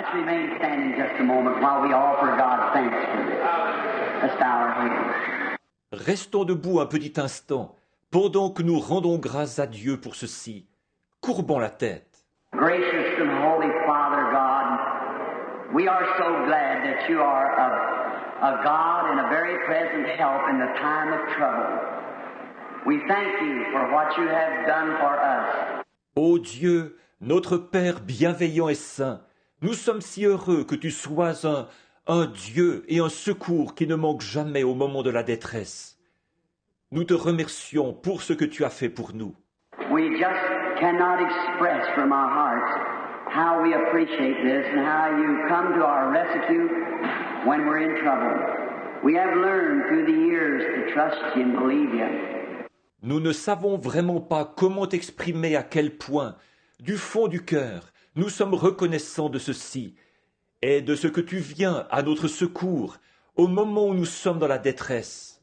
Let's remain standing just a moment while we offer God thanks for this. Let's bow our heads. Restons debout un petit instant, pendant que nous rendons grâce à Dieu pour ceci. Courbons la tête. Gracious and Holy Father God, we are so glad that you are a God and a very present help in the time of trouble. We thank you for what you have done for us. Ô Dieu, notre Père bienveillant et saint, nous sommes si heureux que tu sois un Dieu et un secours qui ne manque jamais au moment de la détresse. Nous te remercions pour ce que tu as fait pour nous. We just cannot express from our hearts how we appreciate this and how you come to our rescue when we're in trouble. We have learned through the years to trust you and believe you. Nous ne savons vraiment pas comment exprimer à quel point, du fond du cœur, nous sommes reconnaissants de ceci et de ce que tu viens à notre secours au moment où nous sommes dans la détresse.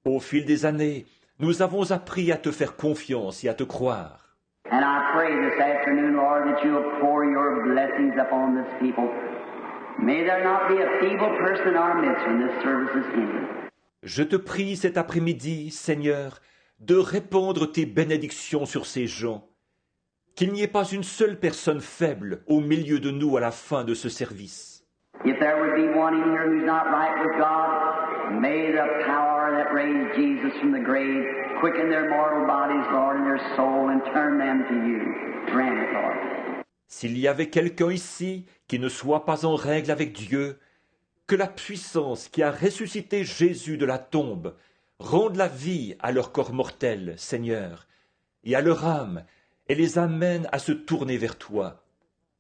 Au fil des années, nous avons appris à te faire confiance et à te croire. And I pray this afternoon, Lord, that you will pour your blessings upon this people. May there not be a feeble person in our midst when this service is ended. Je te prie cet après-midi, Seigneur, de répandre tes bénédictions sur ces gens, qu'il n'y ait pas une seule personne faible au milieu de nous à la fin de ce service. If there would be one in here who's not right with God, may the power that raised Jesus from the grave quicken their mortal bodies, Lord, and their soul, and turn them to you. Grant it, Lord. S'il y avait quelqu'un ici qui ne soit pas en règle avec Dieu, que la puissance qui a ressuscité Jésus de la tombe rende la vie à leur corps mortel, Seigneur, et à leur âme, et les amène à se tourner vers toi.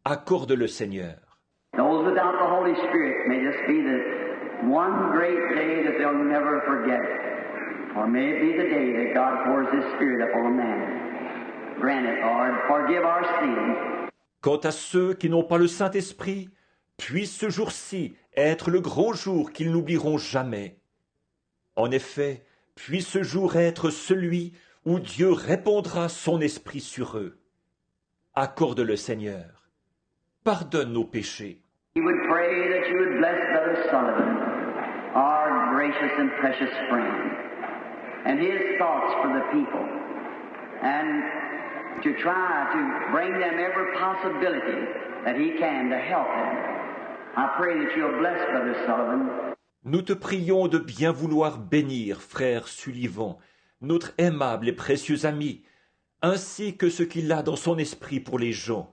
Accorde-le, Seigneur. Those without the Holy Spirit, may this be the one great day that they'll never forget. Or may it be the day that God pours His Spirit upon man. Grant it, Lord. Forgive our sins. Quant à ceux qui n'ont pas le Saint-Esprit, puisse ce jour-ci être le grand jour qu'ils n'oublieront jamais. En effet, puisse ce jour être celui où Dieu répandra son esprit sur eux. Accorde-le, Seigneur. Pardonne nos péchés. We would pray that you would bless Brother Sullivan, our gracious and precious friend, and his thoughts for the people, and to try to bring them every possibility that he can to help them. I pray that you'll bless Brother Sullivan. Nous te prions de bien vouloir bénir, frère Sullivan, notre aimable et précieux ami, ainsi que ce qu'il a dans son esprit pour les gens,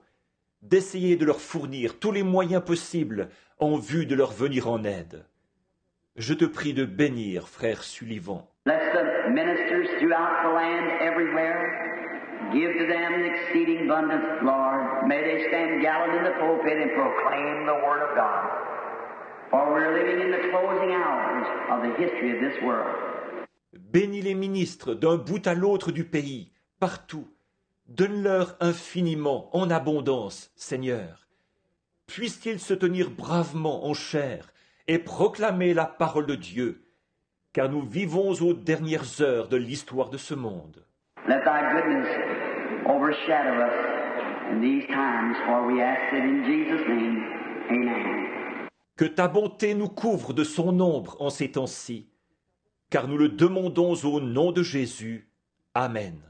d'essayer de leur fournir tous les moyens possibles en vue de leur venir en aide. Je te prie de bénir, frère Sullivan. Bless the ministers throughout the land everywhere. Give to them an exceeding abundance, Lord. May they stand gallant in the pulpit and proclaim the Word of God. For we're living in the closing hours of the history of this world. Bénis les ministres d'un bout à l'autre du pays, partout. Donne-leur infiniment, en abondance, Seigneur. Puissent-ils se tenir bravement en chair et proclamer la parole de Dieu, car nous vivons aux dernières heures de l'histoire de ce monde. Let thy goodness overshadow us in these times, for we ask it in Jesus' name. Amen. Que ta bonté nous couvre de son ombre en ces temps-ci, car nous le demandons au nom de Jésus. Amen.